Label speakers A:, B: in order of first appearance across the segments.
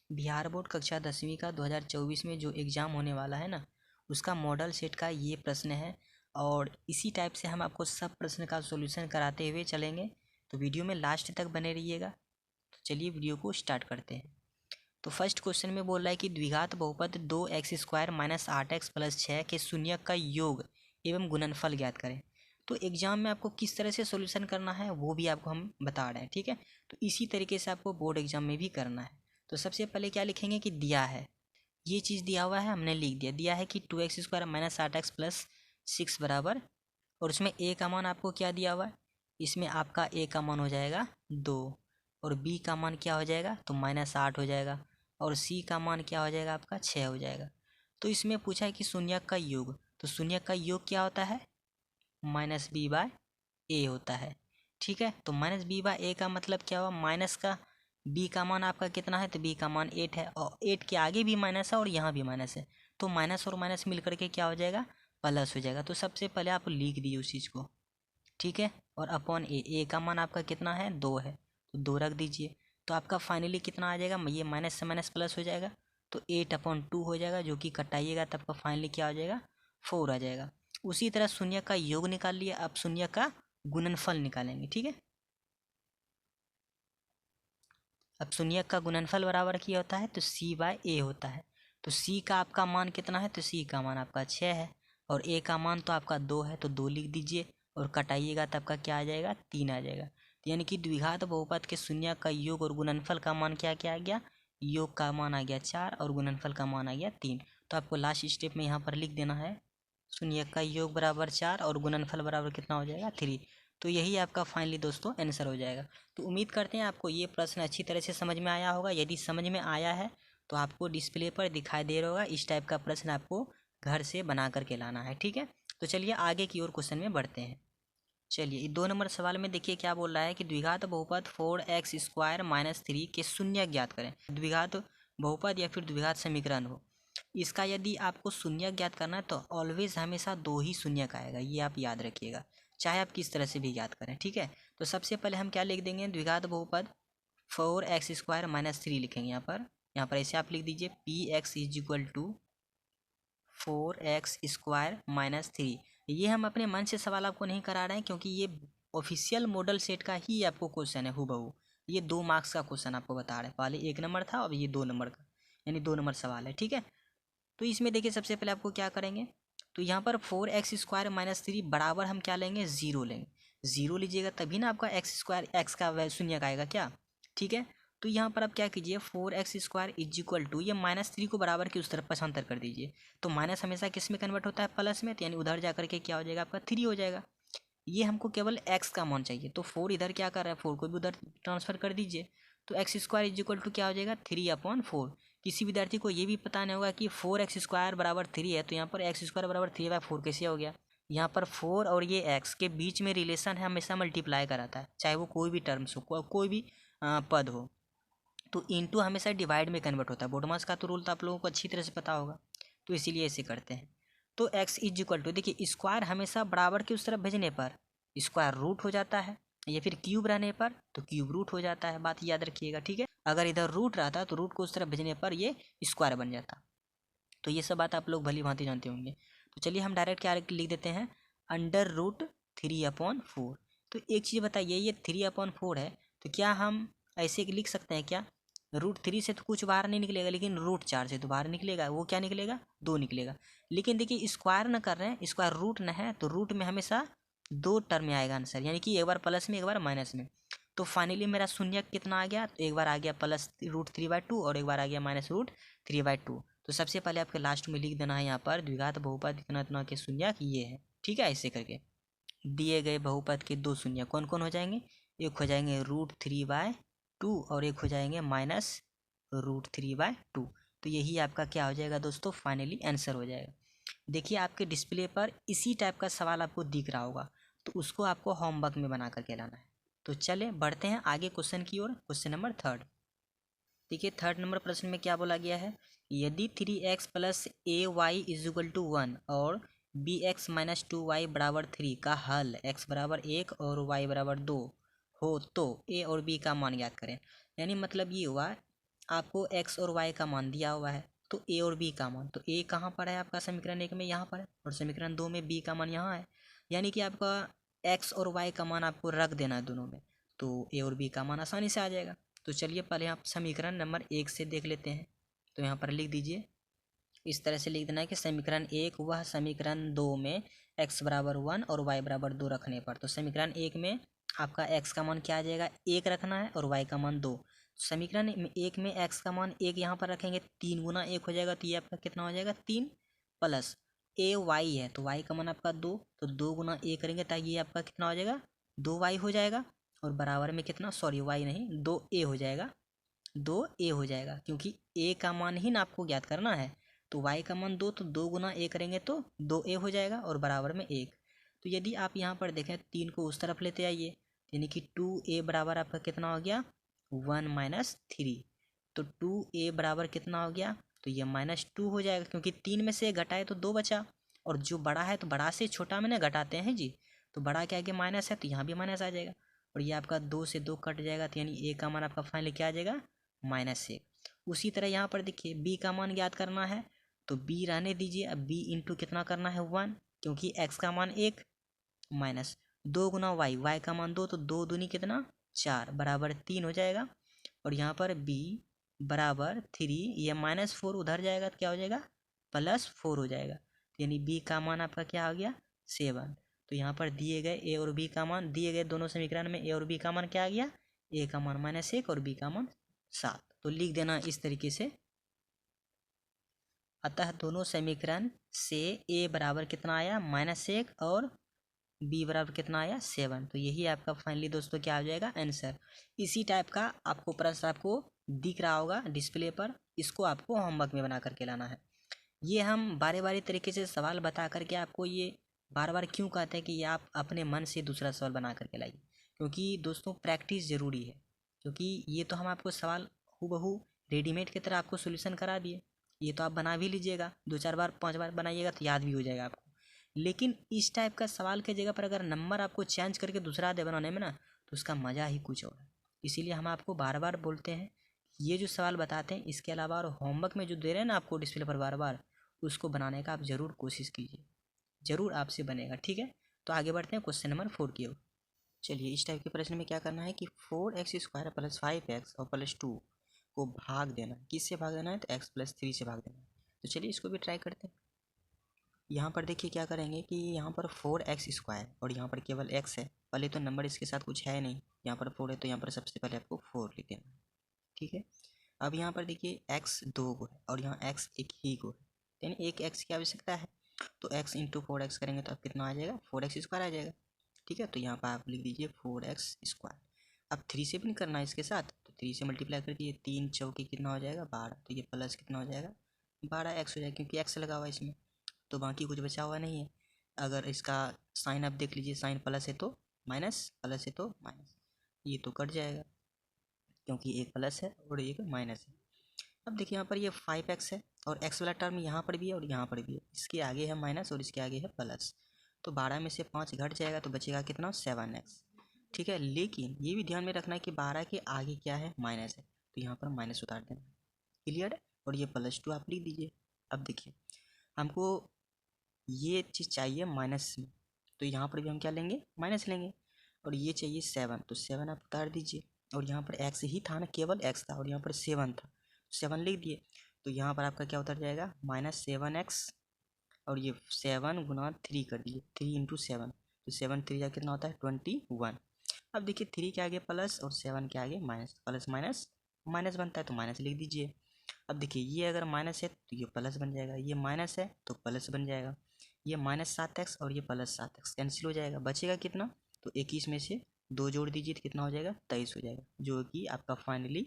A: Bihar board कक्षा 10वीं का 2024 में जो एग्ज़ाम होने वाला है ना, उसका मॉडल सेट का ये प्रश्न है और इसी टाइप से हम आपको सब प्रश्न का सॉल्यूशन कराते हुए चलेंगे। तो वीडियो में लास्ट तक बने रहिएगा। तो चलिए वीडियो को स्टार्ट करते हैं। तो फर्स्ट क्वेश्चन में बोल रहा है कि द्विघात बहुपद 2x² - 8x + 6 के शून्यक का योग एवं गुणनफल ज्ञात करें। तो एग्जाम में आपको किस तरह से सॉल्यूशन करना है वो भी आपको हम बता रहे हैं, ठीक है। तो इसी तरीके से आपको बोर्ड एग्जाम में भी करना है। तो सबसे पहले क्या लिखेंगे कि दिया है, ये चीज़ दिया हुआ है, हमने लिख दिया है कि 2x² - 8x + 6 बराबर, और उसमें a का मान आपको क्या दिया हुआ है, इसमें आपका a का मान हो जाएगा 2 और b का मान क्या हो जाएगा तो -8 हो जाएगा और c का मान क्या हो जाएगा आपका 6 हो जाएगा। तो इसमें पूछा है कि शून्यक का योग, तो शून्यक का योग क्या होता है -b/a होता है, ठीक है। तो -b/a का मतलब क्या हुआ, माइनस का b का मान आपका कितना है तो b का मान 8 है और 8 के आगे भी माइनस है और यहाँ भी माइनस है, तो माइनस और माइनस मिल करके क्या हो जाएगा प्लस हो जाएगा। तो सबसे पहले आप लिख दीजिए उस चीज़ को, ठीक है। और अपॉन a का मान आपका कितना है 2 है, तो 2 रख दीजिए। तो आपका फाइनली कितना आ जाएगा, ये माइनस से माइनस प्लस हो जाएगा, तो 8/2 हो जाएगा, जो कि कटाइएगा तब आपका फाइनली क्या हो जाएगा 4 आ जाएगा। उसी तरह शून्य का योग निकाल लिए, अब शून्य का गुणनफल निकालेंगे, ठीक है। अब शून्य का गुणनफल बराबर क्या होता है तो c/a होता है। तो c का आपका मान कितना है तो c का मान आपका 6 है और a का मान तो आपका 2 है, तो 2 लिख दीजिए और कटाइएगा तब का क्या आ जाएगा 3 आ जाएगा। तो यानी कि द्विघात बहुपद के शून्य का योग और गुणनफल का मान क्या क्या आ गया, योग का मान आ गया 4 और गुणनफल का मान आ गया 3। तो आपको लास्ट स्टेप में यहाँ पर लिख देना है शून्य का योग बराबर 4 और गुणनफल बराबर कितना हो जाएगा 3। तो यही आपका फाइनली दोस्तों आंसर हो जाएगा। तो उम्मीद करते हैं आपको ये प्रश्न अच्छी तरह से समझ में आया होगा। यदि समझ में आया है तो आपको डिस्प्ले पर दिखाई दे रहा होगा, इस टाइप का प्रश्न आपको घर से बना करके लाना है, ठीक है। तो चलिए आगे की ओर क्वेश्चन में बढ़ते हैं। चलिए 2 नंबर सवाल में देखिए क्या बोल रहा है कि द्विघात बहुपद 4x² - 3 के शून्य ज्ञात करें। द्विघात बहुपद या फिर द्विघात समीकरण हो, इसका यदि आपको शून्य ज्ञात करना है तो ऑलवेज हमेशा 2 ही शून्य का आएगा, ये आप याद रखिएगा, चाहे आप किस तरह से भी याद करें, ठीक है। तो सबसे पहले हम क्या लिख देंगे, द्विघात बहुपद 4x² - 3 लिखेंगे यहाँ पर ऐसे आप लिख दीजिए px = 4x² - 3। ये हम अपने मन से सवाल आपको नहीं करा रहे हैं, क्योंकि ये ऑफिशियल मॉडल सेट का ही आपको क्वेश्चन है हूबहू। ये 2 मार्क्स का क्वेश्चन आपको बता रहे हैं, पहले 1 नंबर था अब ये 2 नंबर का, यानी 2 नंबर सवाल है, ठीक है। तो इसमें देखिए सबसे पहले आपको क्या करेंगे, तो यहाँ पर 4x² - 3 बराबर हम क्या लेंगे 0 लेंगे। 0 लीजिएगा तभी ना आपका x² का शून्य का आएगा क्या, ठीक है। तो यहाँ पर आप क्या कीजिए 4x² = ये -3 को बराबर की उस तरफ पक्षांतर कर दीजिए। तो माइनस हमेशा किस में कन्वर्ट होता है प्लस में, तो यानी उधर जा करके क्या हो जाएगा आपका 3 हो जाएगा। ये हमको केवल x का मान चाहिए, तो 4 इधर क्या कर रहा है 4 को भी उधर ट्रांसफर कर दीजिए। तो x² = क्या हो जाएगा 3/4। किसी विद्यार्थी को ये भी पता नहीं होगा कि 4x² बराबर 3 है, तो यहाँ पर x² बराबर 3/4 कैसे हो गया। यहाँ पर 4 और ये x के बीच में रिलेशन है, हमेशा मल्टीप्लाई कराता है, चाहे वो कोई भी टर्म्स हो, कोई भी पद हो। तो इंटू हमेशा डिवाइड में कन्वर्ट होता है, बोडमास का तो रूल तो आप लोगों को अच्छी तरह से पता होगा, तो इसीलिए ऐसे करते हैं। तो x = देखिए स्क्वायर हमेशा बराबर की उस तरफ भेजने पर स्क्वायर रूट हो जाता है, या फिर क्यूब रहने पर तो क्यूब रूट हो जाता है, बात याद रखिएगा, ठीक है। अगर इधर रूट रहता तो रूट को उस तरफ भेजने पर ये स्क्वायर बन जाता। तो ये सब बात आप लोग भली भांति जानते होंगे। तो चलिए हम डायरेक्ट क्या लिख देते हैं √3/4। तो एक चीज़ बताइए, ये 3/4 है, तो क्या हम ऐसे लिख सकते हैं क्या, √3 से तो कुछ बाहर नहीं निकलेगा, लेकिन √4 से तो बाहर निकलेगा, वो क्या निकलेगा 2 निकलेगा। लेकिन देखिए स्क्वायर न कर रहे हैं, स्क्वायर रूट न है, तो रूट में हमेशा 2 टर्म में आएगा आंसर, यानी कि एक बार प्लस में एक बार माइनस में। तो फाइनली मेरा शून्य कितना आ गया, तो एक बार आ गया +√3/2 और एक बार आ गया -√3/2। तो सबसे पहले आपके लास्ट में लिख देना है यहाँ पर द्विघात बहुपद इतना इतना के शून्य ये है, ठीक है। ऐसे करके दिए गए बहुपद के 2 शून्य कौन कौन हो जाएंगे, एक हो जाएंगे √3/2 और एक हो जाएंगे -√3/2। तो यही आपका क्या हो जाएगा दोस्तों फाइनली आंसर हो जाएगा। देखिए आपके डिस्प्ले पर इसी टाइप का सवाल आपको दिख रहा होगा, तो उसको आपको होमवर्क में बना करके लाना है। तो चले बढ़ते हैं आगे क्वेश्चन की ओर, क्वेश्चन नंबर 3। देखिए 3 नंबर प्रश्न में क्या बोला गया है, यदि 3x + ay = 1 और bx - 2y = 3 का हल x = 1 और y = 2 हो तो a और b का मान ज्ञात करें। यानी मतलब ये हुआ आपको एक्स और वाई का मान दिया हुआ है, तो ए और बी का मान, तो ए कहाँ पर है आपका समीकरण 1 में, यहाँ पर है, और समीकरण 2 में बी का मान यहाँ है। यानी कि आपका एक्स और वाई का मान आपको रख देना है दोनों में, तो ए और बी का मान आसानी से आ जाएगा। तो चलिए पहले आप समीकरण नंबर 1 से देख लेते हैं। तो यहाँ पर लिख दीजिए, इस तरह से लिख देना है कि समीकरण 1 वह समीकरण 2 में x बराबर 1 और y बराबर 2 रखने पर। तो समीकरण 1 में आपका x का मान क्या आ जाएगा, 1 रखना है, और y का मान 2। समीकरण 1 में x का मान 1 यहाँ पर रखेंगे, 3 गुना 1 हो जाएगा, तो ये आपका कितना हो जाएगा 3 प्लस ए वाई है, तो y का मान आपका 2, तो 2 गुना 1 करेंगे ताकि ये आपका कितना हो जाएगा 2y हो जाएगा, और बराबर में कितना, सॉरी y नहीं 2a हो जाएगा, 2a हो जाएगा, क्योंकि a का मान ही ना आपको ज्ञात करना है। तो y का मान 2, तो 2 गुना a करेंगे तो 2a हो जाएगा, और बराबर में 1। तो यदि आप यहाँ पर देखें 3 को उस तरफ लेते आइए, यानी कि 2a बराबर आपका कितना हो गया 1 माइनस 3। तो 2a बराबर कितना हो गया, तो ये -2 हो जाएगा, क्योंकि 3 में से घटाए तो 2 बचा, और जो बड़ा है तो बड़ा से छोटा में ना घटाते हैं जी, तो बड़ा के आगे माइनस है तो यहाँ भी माइनस आ जाएगा, और ये आपका 2 से 2 कट जाएगा, तो यानी a का मान आपका फाइनली क्या आ जाएगा -1। उसी तरह यहाँ पर देखिए b का मान ज्ञात करना है, तो b रहने दीजिए, अब b इंटू कितना करना है 1, क्योंकि x का मान 1 माइनस 2 गुना y का मान 2, तो 2 दूनी कितना 4 बराबर 3 हो जाएगा, और यहाँ पर b बराबर 3, ये -4 उधर जाएगा तो क्या हो जाएगा +4 हो जाएगा, यानी b का मान आपका क्या हो गया 7। तो यहाँ पर दिए गए a और b का मान, दिए गए दोनों समीकरण में a और b का मान क्या आ गया, a का मान -1 और b का मान 7। तो लिख देना इस तरीके से। अतः दोनों समीकरण से a बराबर कितना आया -1 और b बराबर कितना आया 7। तो यही आपका फाइनली दोस्तों क्या हो जाएगा आंसर। इसी टाइप का आपको प्रश्न आपको दिख रहा होगा डिस्प्ले पर, इसको आपको होमवर्क में बना करके लाना है। ये हम बारी बारी तरीके से सवाल बता करके आपको ये बार बार क्यों कहते हैं कि आप अपने मन से दूसरा सवाल बना करके लाइए, क्योंकि दोस्तों प्रैक्टिस ज़रूरी है। क्योंकि ये तो हम आपको सवाल हूबहू रेडीमेड की तरह आपको सोल्यूशन करा दिए, ये तो आप बना भी लीजिएगा, 2-4 बार 5 बार बनाइएगा तो याद भी हो जाएगा आपको। लेकिन इस टाइप का सवाल की जगह पर अगर नंबर आपको चेंज करके दूसरा दे बनाने में ना, तो उसका मज़ा ही कुछ और है। इसीलिए हम आपको बार बार बोलते हैं, ये जो सवाल बताते हैं इसके अलावा और होमवर्क में जो दे रहे हैं ना आपको डिस्प्ले पर बार बार, उसको बनाने का आप ज़रूर कोशिश कीजिए, ज़रूर आपसे बनेगा। ठीक है, तो आगे बढ़ते हैं क्वेश्चन नंबर 4 की ओर। चलिए इस टाइप के प्रश्न में क्या करना है कि 4x² + 5x और +2 को भाग देना है। किससे भाग देना है, तो x+3 से भाग देना है। तो चलिए इसको भी ट्राई करते हैं। यहाँ पर देखिए क्या करेंगे कि यहाँ पर 4x² और यहाँ पर केवल x है, पहले तो नंबर इसके साथ कुछ है नहीं, यहाँ पर 4 है तो यहाँ पर सबसे पहले आपको 4 लिख देना है। ठीक है, अब यहाँ पर देखिए x 2 को है और यहाँ x एक ही को है, यानी एक x की आवश्यकता है, तो x इंटू 4x करेंगे तो अब कितना आ जाएगा 4x² आ जाएगा। ठीक है, तो यहाँ पर आप लिख दीजिए 4x²। अब 3 से भी नहीं करना है इसके साथ, तो 3 से मल्टीप्लाई कर दिए, 3 चौके कितना हो जाएगा 12, तो ये प्लस कितना हो जाएगा 12x हो जाएगा, क्योंकि x लगा हुआ है इसमें, तो बाकी कुछ बचा हुआ नहीं है। अगर इसका साइन आप देख लीजिए, साइन प्लस है तो माइनस, प्लस है तो माइनस, ये तो कट जाएगा क्योंकि एक प्लस है और एक माइनस है। अब देखिए यहाँ पर ये 5x है और x वाला टर्म यहाँ पर भी है और यहाँ पर भी है, इसके आगे है माइनस और इसके आगे है प्लस, तो 12 में से 5 घट जाएगा तो बचेगा कितना 7x। ठीक है, लेकिन ये भी ध्यान में रखना है कि 12 के आगे क्या है माइनस है, तो यहाँ पर माइनस उतार देना। क्लियर है, और ये +2 आप लिख दीजिए। अब देखिए हमको ये चीज़ चाहिए माइनस में, तो यहाँ पर भी हम क्या लेंगे माइनस लेंगे, और ये चाहिए 7, तो 7 आप उतार दीजिए, और यहाँ पर x ही था ना, केवल x था और यहाँ पर 7 था, 7 लिख दिए, तो यहाँ पर आपका क्या उतर जाएगा -7x, और ये 7 गुना 3 कर दीजिए, 3 इंटू 7, तो 7 3 जा कितना होता है 21। अब देखिए 3 के आगे प्लस और 7 के आगे माइनस, प्लस माइनस माइनस बनता है तो माइनस लिख दीजिए। अब देखिए ये अगर माइनस है तो ये प्लस बन जाएगा, ये माइनस है तो प्लस बन जाएगा, ये -7x और ये +7x कैंसिल हो जाएगा, बचेगा कितना, तो 21 में से 2 जोड़ दीजिए तो कितना हो जाएगा 23 हो जाएगा, जो कि आपका फाइनली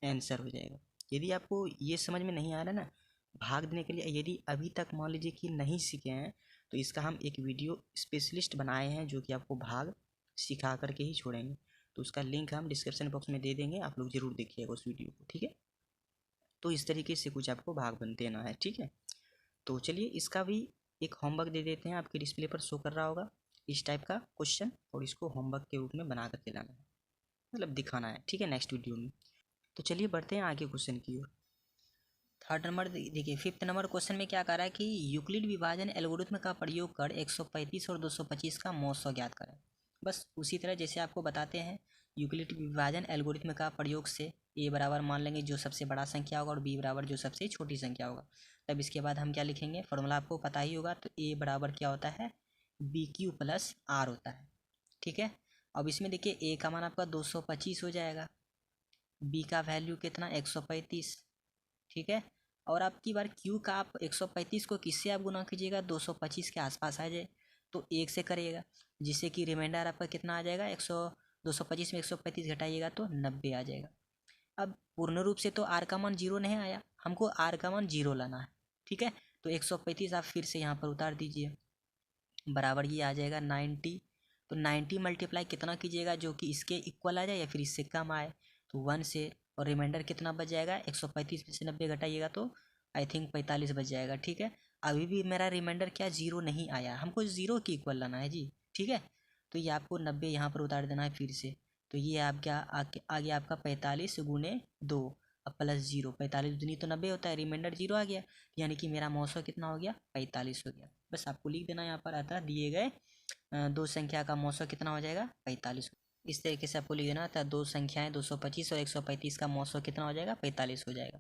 A: आंसर हो जाएगा। यदि आपको ये समझ में नहीं आ रहा ना भाग देने के लिए, यदि अभी तक मान लीजिए कि नहीं सीखे हैं, तो इसका हम एक वीडियो स्पेशलिस्ट बनाए हैं जो कि आपको भाग सिखा करके ही छोड़ेंगे, तो उसका लिंक हम डिस्क्रिप्शन बॉक्स में दे देंगे, आप लोग ज़रूर देखिएगा उस वीडियो को। ठीक है, तो इस तरीके से कुछ आपको भाग बन देना है। ठीक है, तो चलिए इसका भी एक होमवर्क दे देते हैं, आपके डिस्प्ले पर शो कर रहा होगा इस टाइप का क्वेश्चन, और इसको होमवर्क के रूप में बना करके लाना है, मतलब दिखाना है। ठीक है, नेक्स्ट वीडियो में। तो चलिए बढ़ते हैं आगे क्वेश्चन की ओर। थर्ड नंबर देखिए, फिफ्थ नंबर क्वेश्चन में क्या कह रहा है कि यूक्लिड विभाजन एल्गोरिथ्म का प्रयोग कर 135 और 225 का मौसा ज्ञात करें। बस उसी तरह जैसे आपको बताते हैं, यूक्लिड विभाजन एल्गोरिथ्म का प्रयोग से ए बराबर मान लेंगे जो सबसे बड़ा संख्या होगा और बी बराबर जो सबसे छोटी संख्या होगा। तब इसके बाद हम क्या लिखेंगे, फॉर्मूला आपको पता ही होगा। तो ए बराबर क्या होता है, बी क्यू प्लस आर होता है। ठीक है, अब इसमें देखिए ए का मान आपका 225 हो जाएगा, बी का वैल्यू कितना 135। ठीक है, और आपकी बार क्यू का आप 135 को किससे आप गुना कीजिएगा, 225 के आसपास आ जाए तो एक से करिएगा, जिससे कि रिमाइंडर आपका कितना आ जाएगा 225 में 135 घटाइएगा तो 90 आ जाएगा। अब पूर्ण रूप से तो आर का मान 0 नहीं आया, हमको आर का मान 0 लाना है। ठीक है, तो 135 आप फिर से यहाँ पर उतार दीजिए, बराबर ये आ जाएगा 90। तो 90 मल्टीप्लाई कितना कीजिएगा जो कि इसके इक्वल आ जाए या फिर इससे कम आए, तो 1 से, और रिमाइंडर कितना बच जाएगा 135 में से 90 घटाइएगा तो आई थिंक 45 बच जाएगा। ठीक है, अभी भी मेरा रिमाइंडर क्या 0 नहीं आया, हमको 0 की इक्वल लाना है जी। ठीक है, तो ये आपको 90 यहाँ पर उतार देना है फिर से, तो ये आप क्या आगे आपका 45 गुने 2 अब प्लस 0, 45 दूनी तो 90 होता है, रिमाइंडर 0 आ गया, यानी कि मेरा मौसा कितना हो गया 45 हो गया। बस आपको लिख देना यहाँ पर, अतः दिए गए दो संख्या का मौसा कितना हो जाएगा 45। इस तरीके से आपको लिख देना था, दो संख्याएं 225 और 135 का मौसा कितना हो जाएगा 45 हो जाएगा।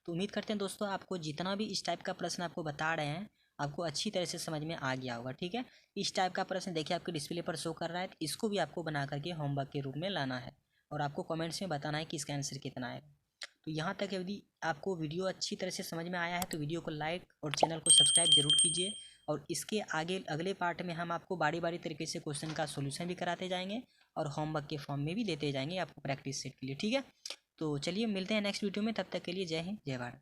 A: तो उम्मीद करते हैं दोस्तों आपको जितना भी इस टाइप का प्रश्न आपको बता रहे हैं आपको अच्छी तरह से समझ में आ गया होगा। ठीक है, इस टाइप का प्रश्न देखिए आपके डिस्प्ले पर शो कर रहा है, तो इसको भी आपको बना करके होमवर्क के रूप में लाना है और आपको कमेंट्स में बताना है कि इसका आंसर कितना है। तो यहाँ तक यदि आपको वीडियो अच्छी तरह से समझ में आया है तो वीडियो को लाइक और चैनल को सब्सक्राइब जरूर कीजिए, और इसके आगे अगले पार्ट में हम आपको बारी बारी तरीके से क्वेश्चन का सोल्यूशन भी कराते जाएंगे और होमवर्क के फॉर्म में भी देते जाएंगे आपको प्रैक्टिस सेट के लिए। ठीक है, तो चलिए मिलते हैं नेक्स्ट वीडियो में, तब तक के लिए जय हिंद जय भारत।